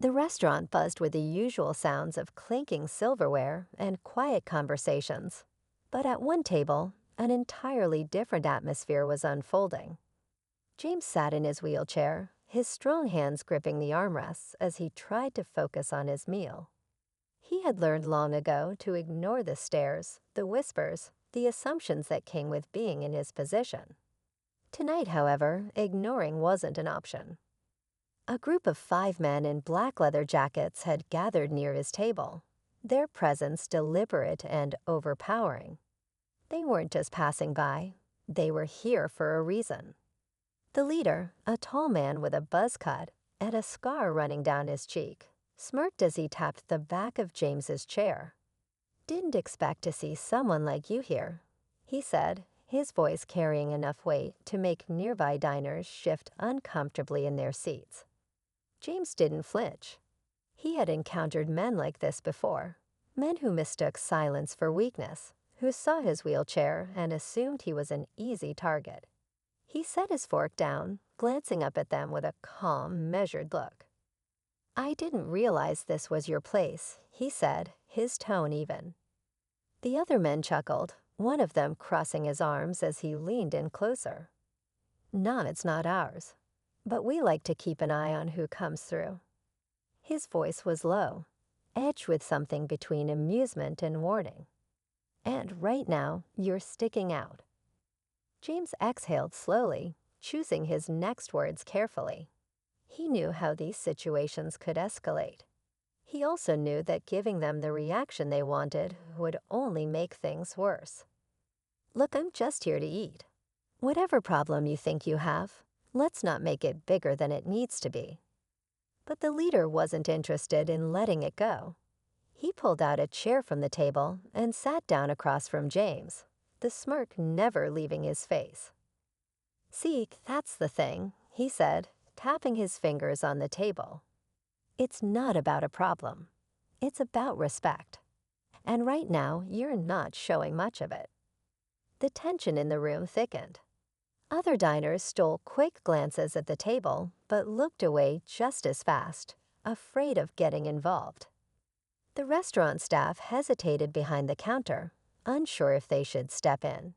The restaurant buzzed with the usual sounds of clinking silverware and quiet conversations. But at one table, an entirely different atmosphere was unfolding. James sat in his wheelchair, his strong hands gripping the armrests as he tried to focus on his meal. He had learned long ago to ignore the stares, the whispers, the assumptions that came with being in his position. Tonight, however, ignoring wasn't an option. A group of 5 men in black leather jackets had gathered near his table, their presence deliberate and overpowering. They weren't just passing by, they were here for a reason. The leader, a tall man with a buzz cut and a scar running down his cheek, smirked as he tapped the back of James's chair. "Didn't expect to see someone like you here," he said, his voice carrying enough weight to make nearby diners shift uncomfortably in their seats. James didn't flinch. He had encountered men like this before, men who mistook silence for weakness, who saw his wheelchair and assumed he was an easy target. He set his fork down, glancing up at them with a calm, measured look. "I didn't realize this was your place," he said, his tone even. The other men chuckled, one of them crossing his arms as he leaned in closer. "No, it's not ours, but we like to keep an eye on who comes through." His voice was low, edged with something between amusement and warning. "And right now, you're sticking out." James exhaled slowly, choosing his next words carefully. He knew how these situations could escalate. He also knew that giving them the reaction they wanted would only make things worse. "Look, I'm just here to eat. Whatever problem you think you have, let's not make it bigger than it needs to be." But the leader wasn't interested in letting it go. He pulled out a chair from the table and sat down across from James, the smirk never leaving his face. "See, that's the thing," he said, tapping his fingers on the table. "It's not about a problem. It's about respect. And right now, you're not showing much of it." The tension in the room thickened. Other diners stole quick glances at the table, but looked away just as fast, afraid of getting involved. The restaurant staff hesitated behind the counter, unsure if they should step in.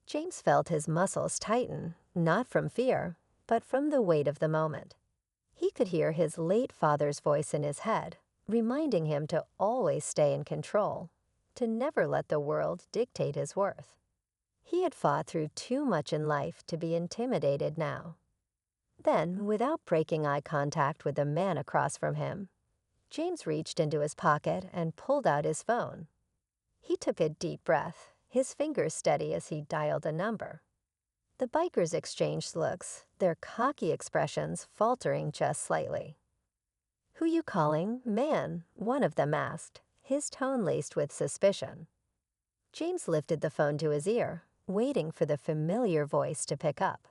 James felt his muscles tighten, not from fear, but from the weight of the moment. He could hear his late father's voice in his head, reminding him to always stay in control, to never let the world dictate his worth. He had fought through too much in life to be intimidated now. Then, without breaking eye contact with the man across from him, James reached into his pocket and pulled out his phone. He took a deep breath, his fingers steady as he dialed a number. The bikers exchanged looks, their cocky expressions faltering just slightly. "Who you calling, man?" one of them asked, his tone laced with suspicion. James lifted the phone to his ear, waiting for the familiar voice to pick up.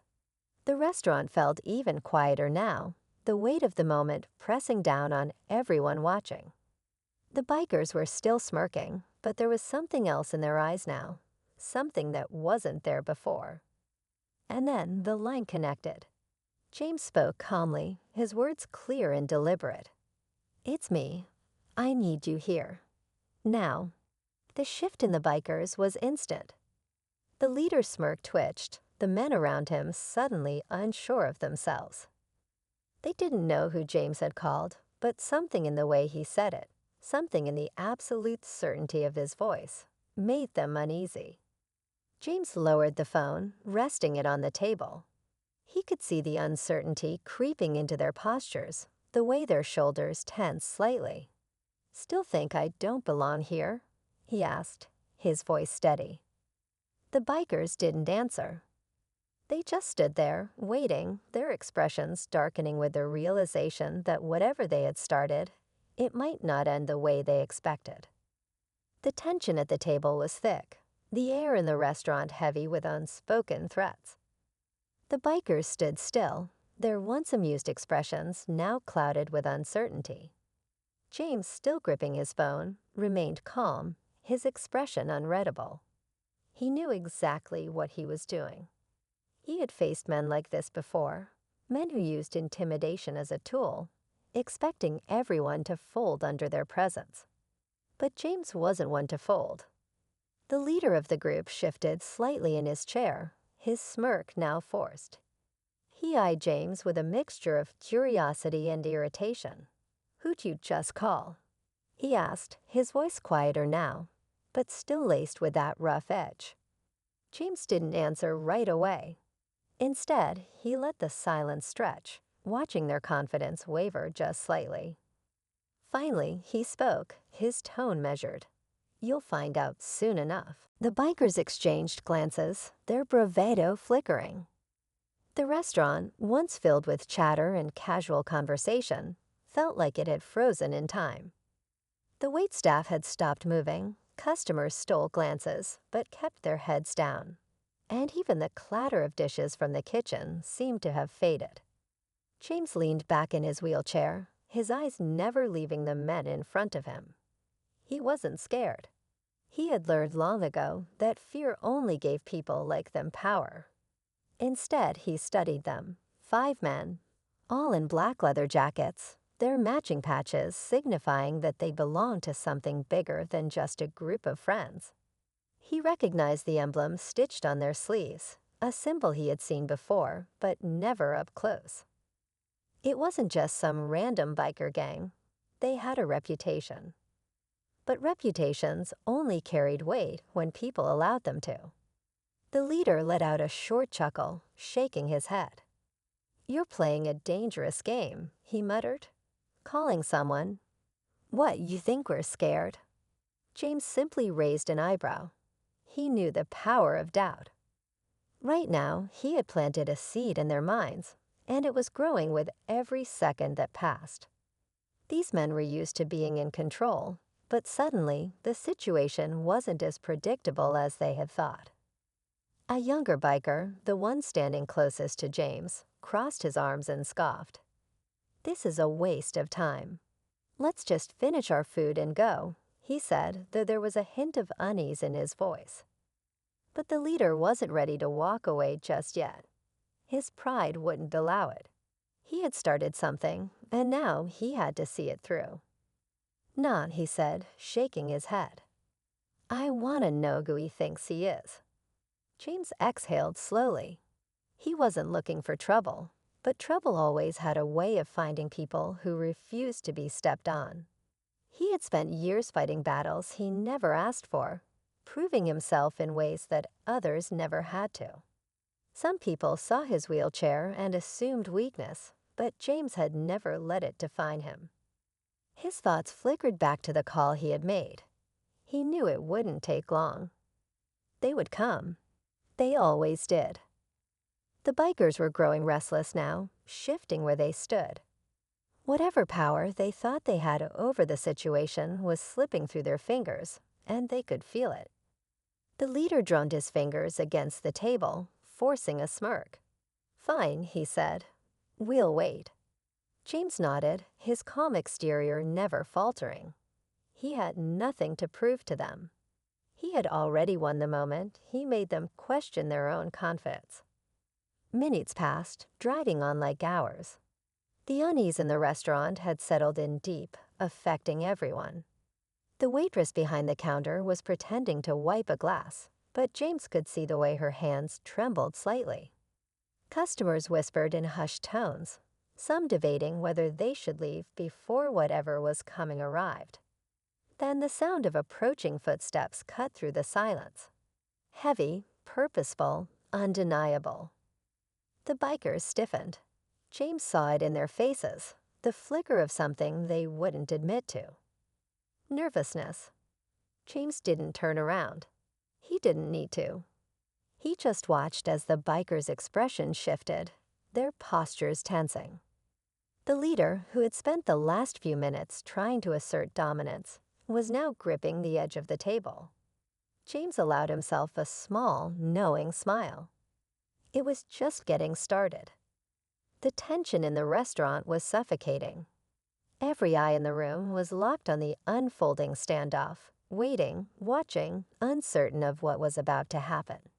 The restaurant felt even quieter now, the weight of the moment pressing down on everyone watching. The bikers were still smirking, but there was something else in their eyes now, something that wasn't there before. And then the line connected. James spoke calmly, his words clear and deliberate. "It's me. I need you here. Now." The shift in the bikers was instant. The leader's smirk twitched, the men around him suddenly unsure of themselves. They didn't know who James had called, but something in the way he said it, something in the absolute certainty of his voice, made them uneasy. James lowered the phone, resting it on the table. He could see the uncertainty creeping into their postures, the way their shoulders tensed slightly. "Still think I don't belong here?" he asked, his voice steady. The bikers didn't answer. They just stood there, waiting, their expressions darkening with the realization that whatever they had started, it might not end the way they expected. The tension at the table was thick, the air in the restaurant heavy with unspoken threats. The bikers stood still, their once amused expressions now clouded with uncertainty. James, still gripping his phone, remained calm, his expression unreadable. He knew exactly what he was doing. He had faced men like this before, men who used intimidation as a tool, expecting everyone to fold under their presence. But James wasn't one to fold. The leader of the group shifted slightly in his chair, his smirk now forced. He eyed James with a mixture of curiosity and irritation. "Who'd you just call?" he asked, his voice quieter now, but still laced with that rough edge. James didn't answer right away. Instead, he let the silence stretch, watching their confidence waver just slightly. Finally, he spoke, his tone measured. "You'll find out soon enough." The bikers exchanged glances, their bravado flickering. The restaurant, once filled with chatter and casual conversation, felt like it had frozen in time. The waitstaff had stopped moving, customers stole glances, but kept their heads down. And even the clatter of dishes from the kitchen seemed to have faded. James leaned back in his wheelchair, his eyes never leaving the men in front of him. He wasn't scared. He had learned long ago that fear only gave people like them power. Instead, he studied them, 5 men, all in black leather jackets, their matching patches signifying that they belonged to something bigger than just a group of friends. He recognized the emblem stitched on their sleeves, a symbol he had seen before, but never up close. It wasn't just some random biker gang. They had a reputation. But reputations only carried weight when people allowed them to. The leader let out a short chuckle, shaking his head. "You're playing a dangerous game," he muttered. "Calling someone. What, you think we're scared?" James simply raised an eyebrow. He knew the power of doubt. Right now, he had planted a seed in their minds, and it was growing with every second that passed. These men were used to being in control, but suddenly the situation wasn't as predictable as they had thought. A younger biker, the one standing closest to James, crossed his arms and scoffed. "This is a waste of time. Let's just finish our food and go," he said, though there was a hint of unease in his voice. But the leader wasn't ready to walk away just yet. His pride wouldn't allow it. He had started something, and now he had to see it through. "Nah," he said, shaking his head. "I want to know who he thinks he is." James exhaled slowly. He wasn't looking for trouble, but trouble always had a way of finding people who refused to be stepped on. He had spent years fighting battles he never asked for, proving himself in ways that others never had to. Some people saw his wheelchair and assumed weakness, but James had never let it define him. His thoughts flickered back to the call he had made. He knew it wouldn't take long. They would come. They always did. The bikers were growing restless now, shifting where they stood. Whatever power they thought they had over the situation was slipping through their fingers, and they could feel it. The leader drummed his fingers against the table, forcing a smirk. "Fine," he said. "We'll wait." James nodded, his calm exterior never faltering. He had nothing to prove to them. He had already won the moment he made them question their own confidence. Minutes passed, dragging on like hours. The unease in the restaurant had settled in deep, affecting everyone. The waitress behind the counter was pretending to wipe a glass, but James could see the way her hands trembled slightly. Customers whispered in hushed tones, some debating whether they should leave before whatever was coming arrived. Then the sound of approaching footsteps cut through the silence. Heavy, purposeful, undeniable. The bikers stiffened. James saw it in their faces, the flicker of something they wouldn't admit to. Nervousness. James didn't turn around. He didn't need to. He just watched as the bikers' expressions shifted, their postures tensing. The leader, who had spent the last few minutes trying to assert dominance, was now gripping the edge of the table. James allowed himself a small, knowing smile. It was just getting started. The tension in the restaurant was suffocating. Every eye in the room was locked on the unfolding standoff, waiting, watching, uncertain of what was about to happen.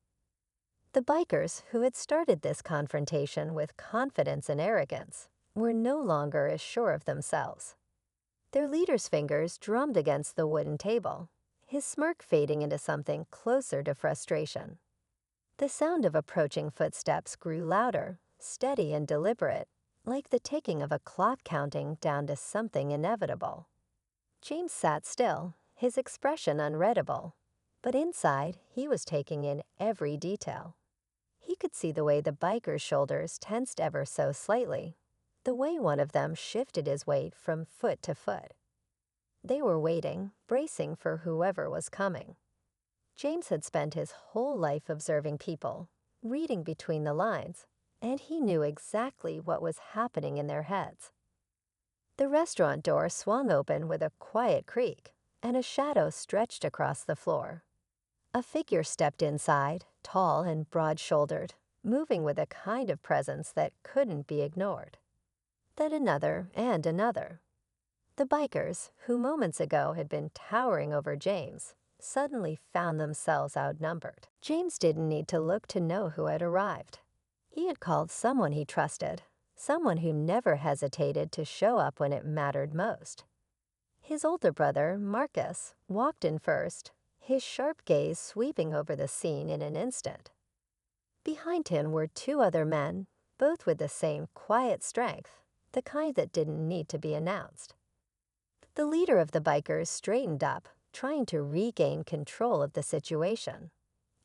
The bikers, who had started this confrontation with confidence and arrogance, were no longer as sure of themselves. Their leader's fingers drummed against the wooden table, his smirk fading into something closer to frustration. The sound of approaching footsteps grew louder, steady and deliberate, like the ticking of a clock counting down to something inevitable. James sat still, his expression unreadable, but inside he was taking in every detail. He could see the way the biker's shoulders tensed ever so slightly, the way one of them shifted his weight from foot to foot. They were waiting, bracing for whoever was coming. James had spent his whole life observing people, reading between the lines, and he knew exactly what was happening in their heads. The restaurant door swung open with a quiet creak, and a shadow stretched across the floor. A figure stepped inside, tall and broad-shouldered, moving with a kind of presence that couldn't be ignored. Then another and another. The bikers, who moments ago had been towering over James, suddenly found themselves outnumbered. James didn't need to look to know who had arrived. He had called someone he trusted, someone who never hesitated to show up when it mattered most. His older brother, Marcus, walked in first, his sharp gaze sweeping over the scene in an instant. Behind him were two other men, both with the same quiet strength, the kind that didn't need to be announced. The leader of the bikers straightened up, trying to regain control of the situation.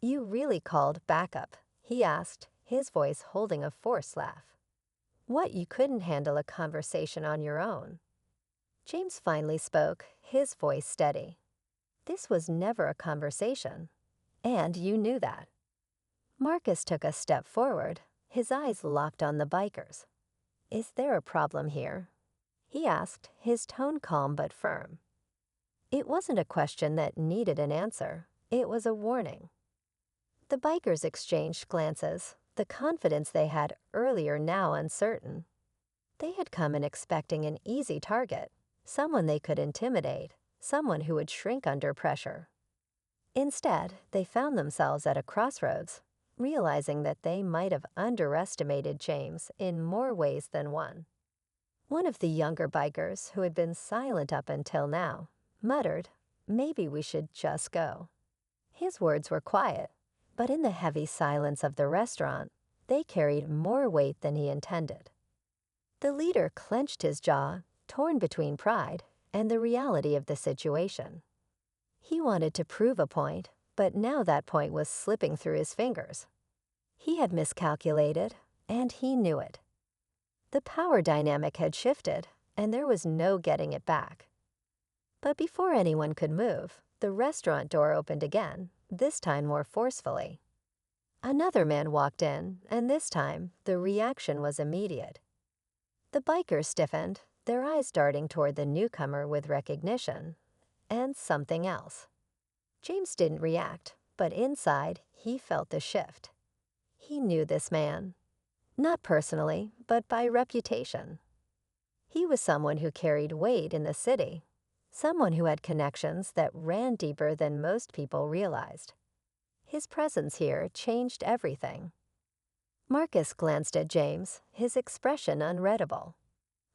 "You really called backup?" he asked, his voice holding a forced laugh. "What, you couldn't handle a conversation on your own?" James finally spoke, his voice steady. "This was never a conversation, and you knew that." Marcus took a step forward, his eyes locked on the bikers. "Is there a problem here?" he asked, his tone calm but firm. It wasn't a question that needed an answer, it was a warning. The bikers exchanged glances, the confidence they had earlier now uncertain. They had come in expecting an easy target, someone they could intimidate, someone who would shrink under pressure. Instead, they found themselves at a crossroads, realizing that they might have underestimated James in more ways than one. One of the younger bikers, who had been silent up until now, muttered, "Maybe we should just go." His words were quiet, but in the heavy silence of the restaurant, they carried more weight than he intended. The leader clenched his jaw, torn between pride and the reality of the situation. He wanted to prove a point, but now that point was slipping through his fingers. He had miscalculated, and he knew it. The power dynamic had shifted, and there was no getting it back. But before anyone could move, the restaurant door opened again, this time more forcefully. Another man walked in, and this time the reaction was immediate. The bikers stiffened, their eyes darting toward the newcomer with recognition, and something else. James didn't react, but inside he felt the shift. He knew this man. Not personally, but by reputation. He was someone who carried weight in the city, someone who had connections that ran deeper than most people realized. His presence here changed everything. Marcus glanced at James, his expression unreadable.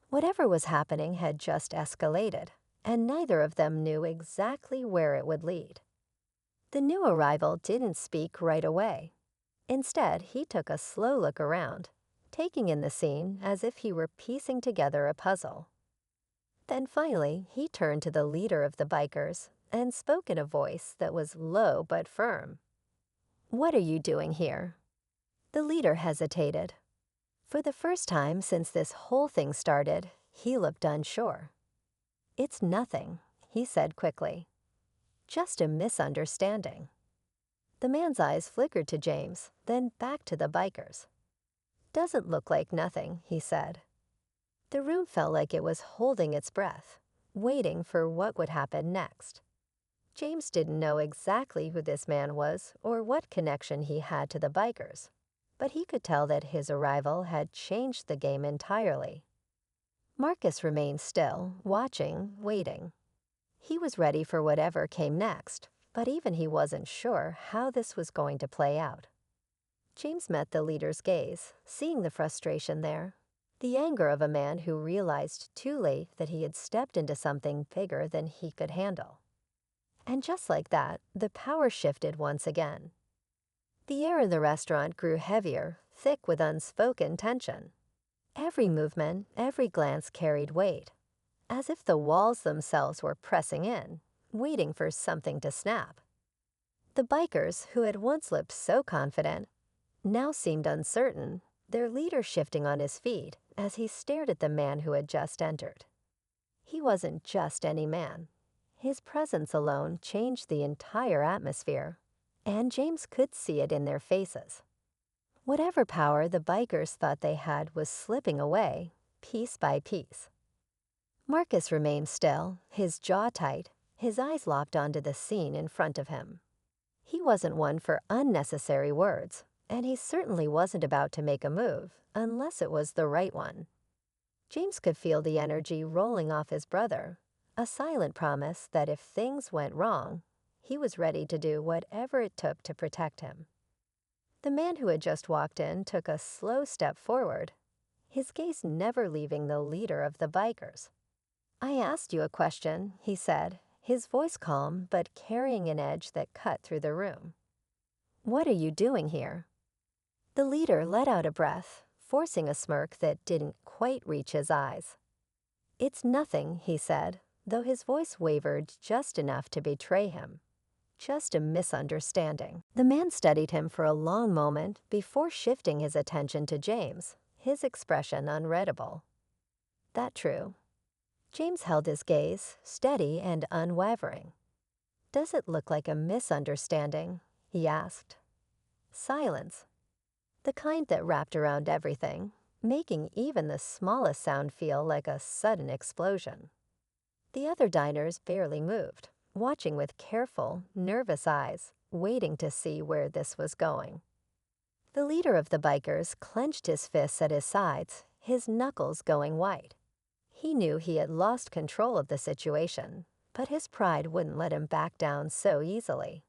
Whatever was happening had just escalated, and neither of them knew exactly where it would lead. The new arrival didn't speak right away. Instead, he took a slow look around, taking in the scene as if he were piecing together a puzzle. Then finally, he turned to the leader of the bikers and spoke in a voice that was low but firm. "What are you doing here?" The leader hesitated. For the first time since this whole thing started, he looked unsure. "It's nothing," he said quickly. "Just a misunderstanding." The man's eyes flickered to James, then back to the bikers. "Doesn't look like nothing," he said. The room felt like it was holding its breath, waiting for what would happen next. James didn't know exactly who this man was or what connection he had to the bikers, but he could tell that his arrival had changed the game entirely. Marcus remained still, watching, waiting. He was ready for whatever came next, but even he wasn't sure how this was going to play out. James met the leader's gaze, seeing the frustration there. The anger of a man who realized too late that he had stepped into something bigger than he could handle. And just like that, the power shifted once again. The air in the restaurant grew heavier, thick with unspoken tension. Every movement, every glance carried weight, as if the walls themselves were pressing in, waiting for something to snap. The bikers, who had once looked so confident, now seemed uncertain, their leader shifting on his feet as he stared at the man who had just entered. He wasn't just any man. His presence alone changed the entire atmosphere, and James could see it in their faces. Whatever power the bikers thought they had was slipping away, piece by piece. Marcus remained still, his jaw tight, his eyes locked onto the scene in front of him. He wasn't one for unnecessary words, and he certainly wasn't about to make a move unless it was the right one. James could feel the energy rolling off his brother, a silent promise that if things went wrong, he was ready to do whatever it took to protect him. The man who had just walked in took a slow step forward, his gaze never leaving the leader of the bikers. "I asked you a question," he said, his voice calm but carrying an edge that cut through the room. "What are you doing here?" The leader let out a breath, forcing a smirk that didn't quite reach his eyes. "It's nothing," he said, though his voice wavered just enough to betray him. "Just a misunderstanding." The man studied him for a long moment before shifting his attention to James, his expression unreadable. "That true?" James held his gaze, steady and unwavering. "Does it look like a misunderstanding?" he asked. Silence. The kind that wrapped around everything, making even the smallest sound feel like a sudden explosion. The other diners barely moved, watching with careful, nervous eyes, waiting to see where this was going. The leader of the bikers clenched his fists at his sides, his knuckles going white. He knew he had lost control of the situation, but his pride wouldn't let him back down so easily.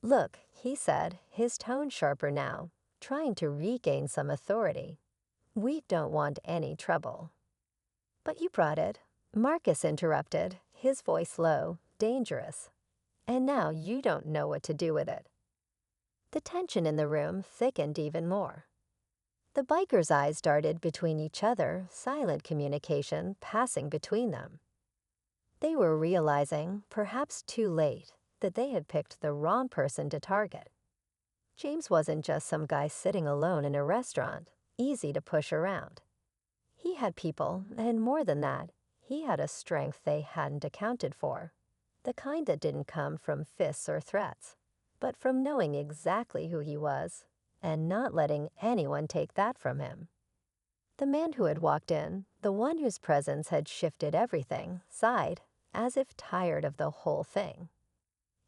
"Look," he said, his tone sharper now, trying to regain some authority. "We don't want any trouble." "But you brought it," Marcus interrupted, his voice low, dangerous. "And now you don't know what to do with it." The tension in the room thickened even more. The bikers' eyes darted between each other, silent communication passing between them. They were realizing, perhaps too late, that they had picked the wrong person to target. James wasn't just some guy sitting alone in a restaurant, easy to push around. He had people, and more than that, he had a strength they hadn't accounted for, the kind that didn't come from fists or threats, but from knowing exactly who he was and not letting anyone take that from him. The man who had walked in, the one whose presence had shifted everything, sighed, as if tired of the whole thing.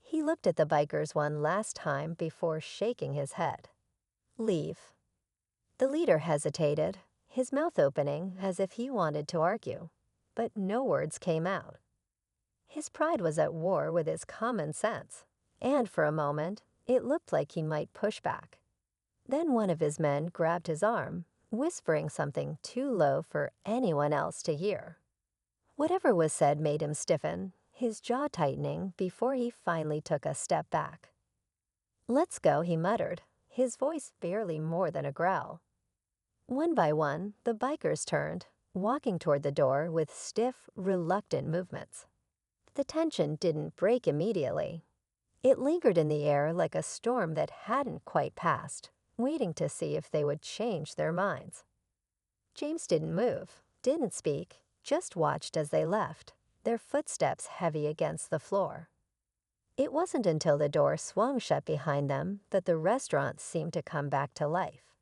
He looked at the bikers one last time before shaking his head. "Leave." The leader hesitated, his mouth opening as if he wanted to argue, but no words came out. His pride was at war with his common sense, and for a moment, it looked like he might push back. Then one of his men grabbed his arm, whispering something too low for anyone else to hear. Whatever was said made him stiffen, his jaw tightening before he finally took a step back. "Let's go," he muttered, his voice barely more than a growl. One by one, the bikers turned, walking toward the door with stiff, reluctant movements. The tension didn't break immediately. It lingered in the air like a storm that hadn't quite passed, waiting to see if they would change their minds. James didn't move, didn't speak, just watched as they left, their footsteps heavy against the floor. It wasn't until the door swung shut behind them that the restaurant seemed to come back to life.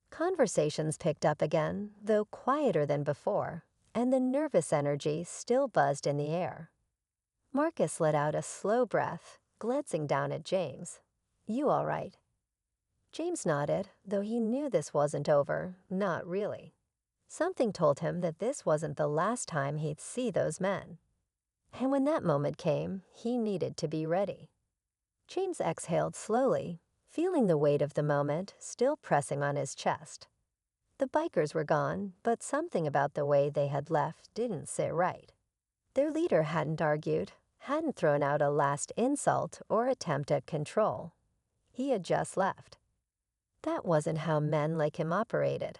Conversations picked up again, though quieter than before, and the nervous energy still buzzed in the air. Marcus let out a slow breath, glancing down at James. "You all right?" James nodded, though he knew this wasn't over, not really. Something told him that this wasn't the last time he'd see those men. And when that moment came, he needed to be ready. James exhaled slowly, feeling the weight of the moment still pressing on his chest. The bikers were gone, but something about the way they had left didn't sit right. Their leader hadn't argued, hadn't thrown out a last insult or attempt at control. He had just left. That wasn't how men like him operated.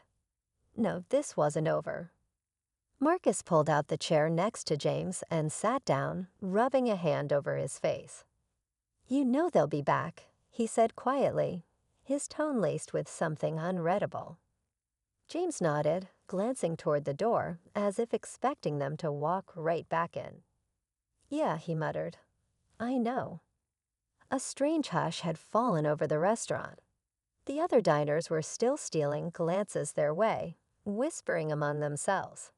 No, this wasn't over. Marcus pulled out the chair next to James and sat down, rubbing a hand over his face. "You know they'll be back," he said quietly, his tone laced with something unreadable. James nodded, glancing toward the door, as if expecting them to walk right back in. "Yeah," he muttered. "I know." A strange hush had fallen over the restaurant. The other diners were still stealing glances their way, whispering among themselves.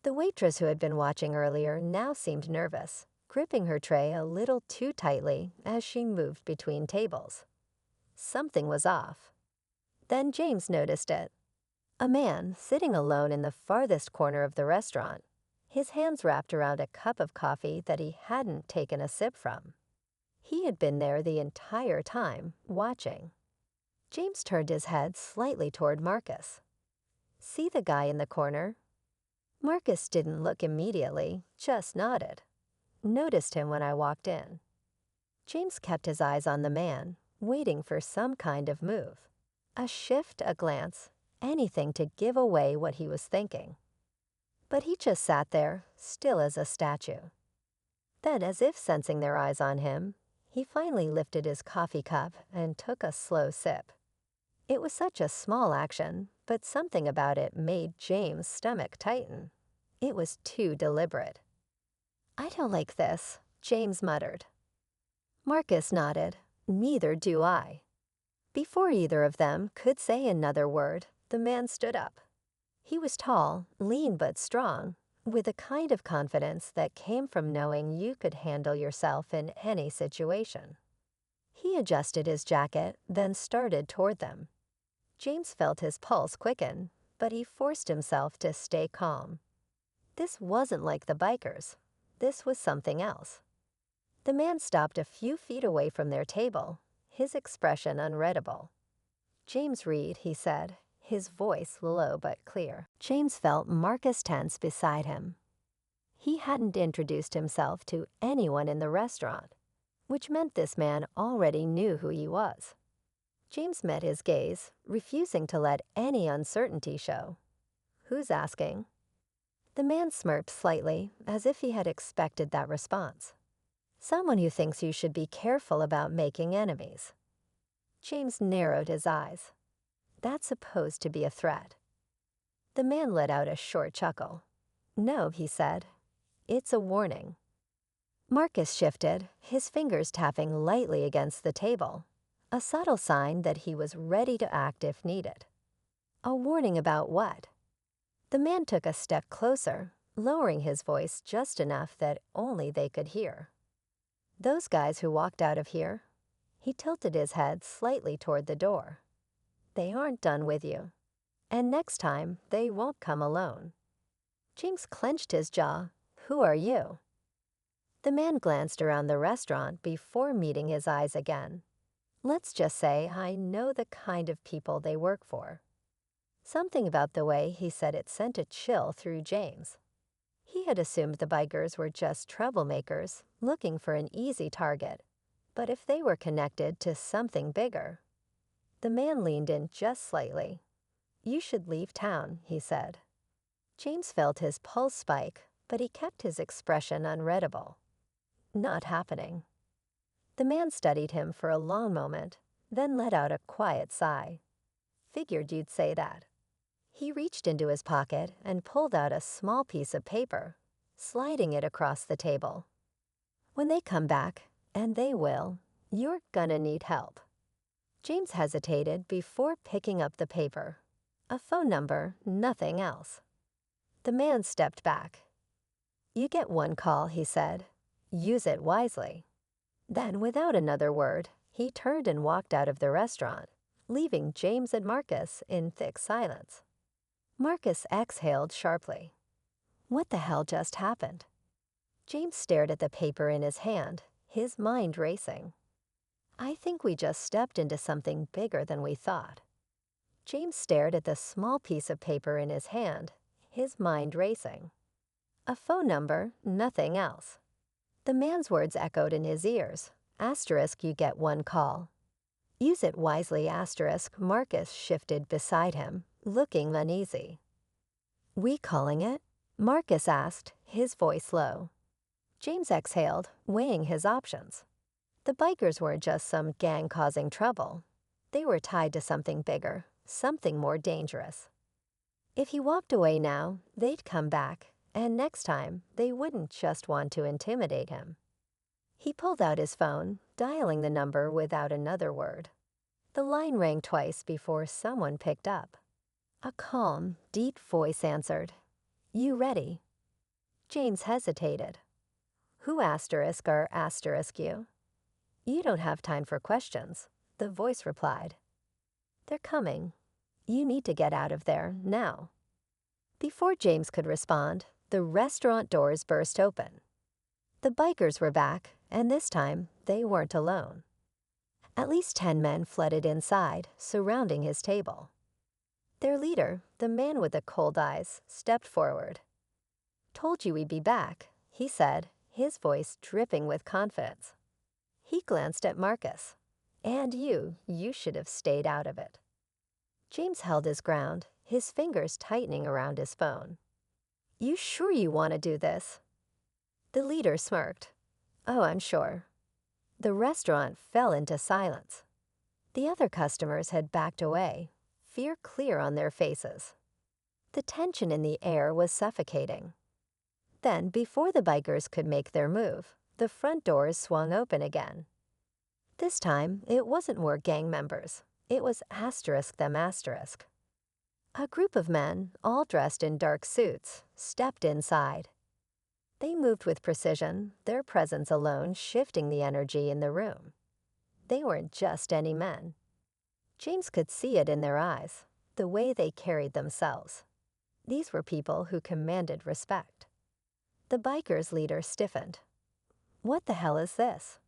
The waitress who had been watching earlier now seemed nervous, gripping her tray a little too tightly as she moved between tables. Something was off. Then James noticed it. A man sitting alone in the farthest corner of the restaurant, his hands wrapped around a cup of coffee that he hadn't taken a sip from. He had been there the entire time, watching. James turned his head slightly toward Marcus. "See the guy in the corner?" Marcus didn't look immediately, just nodded. "Noticed him when I walked in." James kept his eyes on the man, waiting for some kind of move. A shift, a glance, anything to give away what he was thinking. But he just sat there, still as a statue. Then, as if sensing their eyes on him, he finally lifted his coffee cup and took a slow sip. It was such a small action, but something about it made James' stomach tighten. It was too deliberate. "I don't like this," James muttered. Marcus nodded. "Neither do I." Before either of them could say another word, the man stood up. He was tall, lean but strong, with a kind of confidence that came from knowing you could handle yourself in any situation. He adjusted his jacket, then started toward them. James felt his pulse quicken, but he forced himself to stay calm. This wasn't like the bikers. This was something else. The man stopped a few feet away from their table, his expression unreadable. "James Reed," he said, his voice low but clear. James felt Marcus tense beside him. He hadn't introduced himself to anyone in the restaurant, which meant this man already knew who he was. James met his gaze, refusing to let any uncertainty show. "Who's asking?" The man smirked slightly, as if he had expected that response. "Someone who thinks you should be careful about making enemies." James narrowed his eyes. That's supposed to be a threat. The man let out a short chuckle. "No," he said. "It's a warning." Marcus shifted, his fingers tapping lightly against the table, a subtle sign that he was ready to act if needed. A warning about what? The man took a step closer, lowering his voice just enough that only they could hear. "Those guys who walked out of here," he tilted his head slightly toward the door, "they aren't done with you. And next time, they won't come alone." James clenched his jaw. "Who are you?" The man glanced around the restaurant before meeting his eyes again. "Let's just say I know the kind of people they work for." Something about the way he said it sent a chill through James. He had assumed the bikers were just troublemakers, looking for an easy target. But if they were connected to something bigger... The man leaned in just slightly. "You should leave town," he said. James felt his pulse spike, but he kept his expression unreadable. "Not happening." The man studied him for a long moment, then let out a quiet sigh. "Figured you'd say that." He reached into his pocket and pulled out a small piece of paper, sliding it across the table. "When they come back, and they will, you're gonna need help." James hesitated before picking up the paper. A phone number, nothing else. The man stepped back. "You get one call," he said. "Use it wisely." Then, without another word, he turned and walked out of the restaurant, leaving James and Marcus in thick silence. Marcus exhaled sharply. What the hell just happened? James stared at the paper in his hand, his mind racing. "I think we just stepped into something bigger than we thought." James stared at the small piece of paper in his hand, his mind racing. A phone number, nothing else. The man's words echoed in his ears. Asterisk, you get one call. Use it wisely, asterisk. Marcus shifted beside him, looking uneasy. We calling it? Marcus asked, his voice low. James exhaled, weighing his options. The bikers weren't just some gang causing trouble. They were tied to something bigger, something more dangerous. If he walked away now, they'd come back, and next time, they wouldn't just want to intimidate him. He pulled out his phone, dialing the number without another word. The line rang twice before someone picked up. A calm, deep voice answered. You ready? James hesitated. Who asterisk or asterisk you? You don't have time for questions, the voice replied. They're coming. You need to get out of there, now. Before James could respond, the restaurant doors burst open. The bikers were back, and this time, they weren't alone. At least 10 men flooded inside, surrounding his table. Their leader, the man with the cold eyes, stepped forward. Told you we'd be back, he said, his voice dripping with confidence. He glanced at Marcus. And you should have stayed out of it. James held his ground, his fingers tightening around his phone. You sure you want to do this? The leader smirked. Oh, I'm sure. The restaurant fell into silence. The other customers had backed away, fear clear on their faces. The tension in the air was suffocating. Then, before the bikers could make their move, the front doors swung open again. This time, it wasn't more gang members. It was asterisk them asterisk. A group of men, all dressed in dark suits, stepped inside. They moved with precision, their presence alone shifting the energy in the room. They weren't just any men. James could see it in their eyes, the way they carried themselves. These were people who commanded respect. The bikers' leader stiffened. What the hell is this?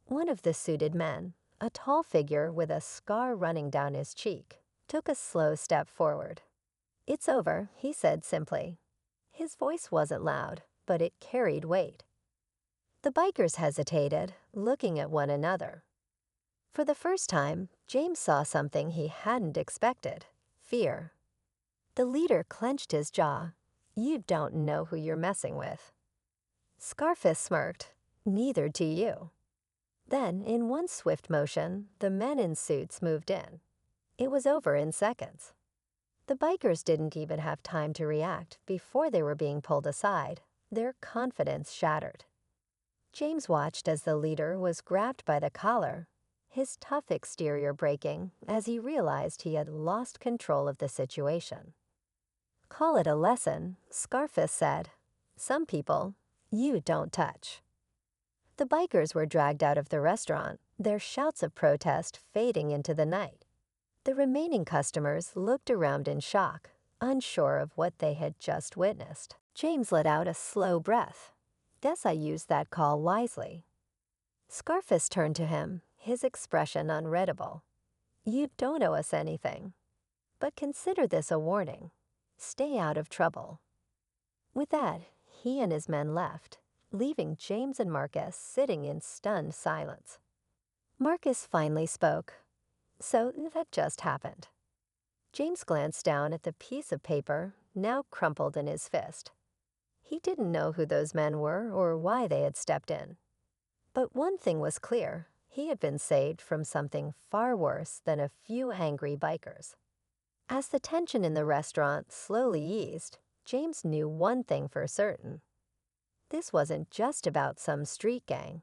One of the suited men, a tall figure with a scar running down his cheek, took a slow step forward. It's over, he said simply. His voice wasn't loud, but it carried weight. The bikers hesitated, looking at one another. For the first time, James saw something he hadn't expected: fear. The leader clenched his jaw. You don't know who you're messing with. Scarface smirked. Neither do you. Then, in one swift motion, the men in suits moved in. It was over in seconds. The bikers didn't even have time to react before they were being pulled aside, their confidence shattered. James watched as the leader was grabbed by the collar, his tough exterior breaking as he realized he had lost control of the situation. Call it a lesson, Scarface said. Some people, you don't touch. The bikers were dragged out of the restaurant, their shouts of protest fading into the night. The remaining customers looked around in shock, unsure of what they had just witnessed. James let out a slow breath. Guess I used that call wisely. Scarface turned to him, his expression unreadable. You don't owe us anything. But consider this a warning. Stay out of trouble. With that, he and his men left, leaving James and Marcus sitting in stunned silence. Marcus finally spoke. So that just happened. James glanced down at the piece of paper, now crumpled in his fist. He didn't know who those men were or why they had stepped in. But one thing was clear. He had been saved from something far worse than a few angry bikers. As the tension in the restaurant slowly eased, James knew one thing for certain. This wasn't just about some street gang.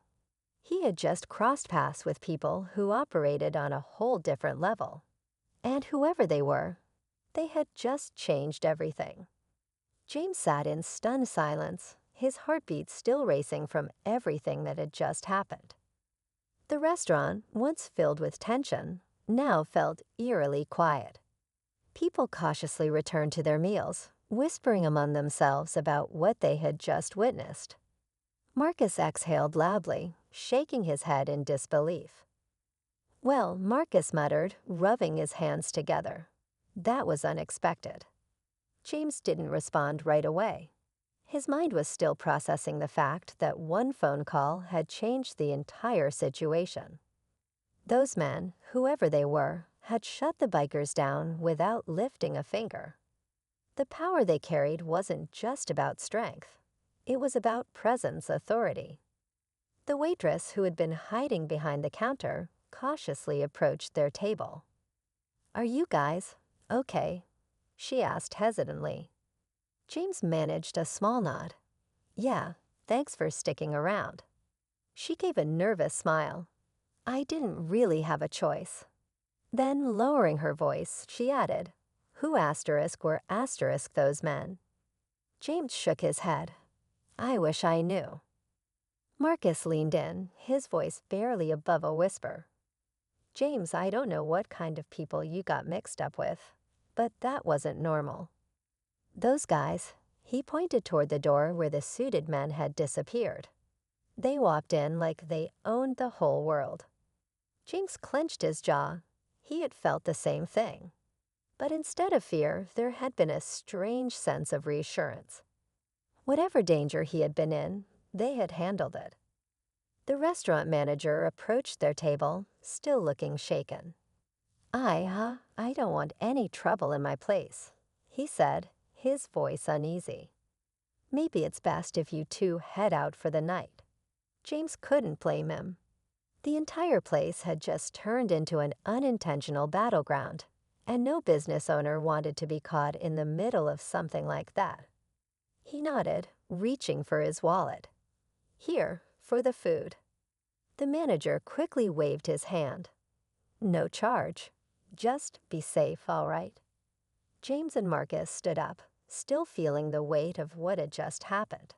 He had just crossed paths with people who operated on a whole different level. And whoever they were, they had just changed everything. James sat in stunned silence, his heartbeat still racing from everything that had just happened. The restaurant, once filled with tension, now felt eerily quiet. People cautiously returned to their meals, whispering among themselves about what they had just witnessed. Marcus exhaled loudly, shaking his head in disbelief. Well, Marcus muttered, rubbing his hands together, That was unexpected. James didn't respond right away. His mind was still processing the fact that one phone call had changed the entire situation. Those men, whoever they were, had shut the bikers down without lifting a finger. The power they carried wasn't just about strength. It was about presence authority. The waitress, who had been hiding behind the counter, cautiously approached their table. "Are you guys okay?" she asked hesitantly. James managed a small nod. "Yeah, thanks for sticking around." She gave a nervous smile. "I didn't really have a choice." Then, lowering her voice, she added, "Who asterisk were asterisk those men?" James shook his head. "I wish I knew." Marcus leaned in, his voice barely above a whisper. "James, I don't know what kind of people you got mixed up with, but that wasn't normal. Those guys," he pointed toward the door where the suited men had disappeared. "They walked in like they owned the whole world." James clenched his jaw. He had felt the same thing. But instead of fear, there had been a strange sense of reassurance. Whatever danger he had been in, they had handled it. The restaurant manager approached their table, still looking shaken. I don't want any trouble in my place," he said, his voice uneasy. "Maybe it's best if you two head out for the night." James couldn't blame him. The entire place had just turned into an unintentional battleground, and no business owner wanted to be caught in the middle of something like that. He nodded, reaching for his wallet. "Here, for the food." The manager quickly waved his hand. "No charge. Just be safe, all right." James and Marcus stood up, still feeling the weight of what had just happened.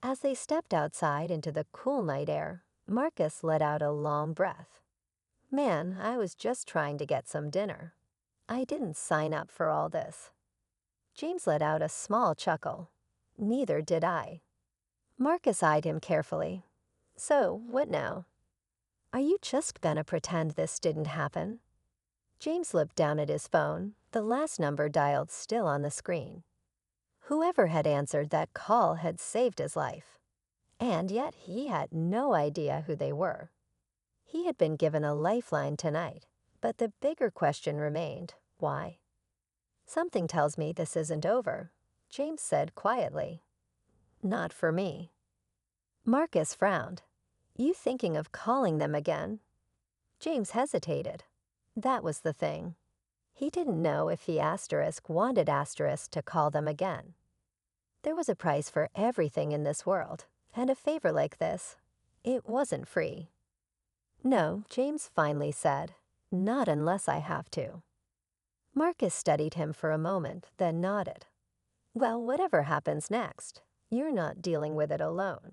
As they stepped outside into the cool night air, Marcus let out a long breath. "Man, I was just trying to get some dinner. I didn't sign up for all this." James let out a small chuckle. "Neither did I." Marcus eyed him carefully. "So, what now? Are you just gonna pretend this didn't happen?" James looked down at his phone, the last number dialed still on the screen. Whoever had answered that call had saved his life. And yet he had no idea who they were. He had been given a lifeline tonight, but the bigger question remained, why? "Something tells me this isn't over," James said quietly. "Not for me." Marcus frowned. "You thinking of calling them again?" James hesitated. That was the thing. He didn't know if he wanted to call them again. There was a price for everything in this world, and a favor like this, it wasn't free. "No," James finally said, "not unless I have to." Marcus studied him for a moment, then nodded. "Well, whatever happens next, you're not dealing with it alone."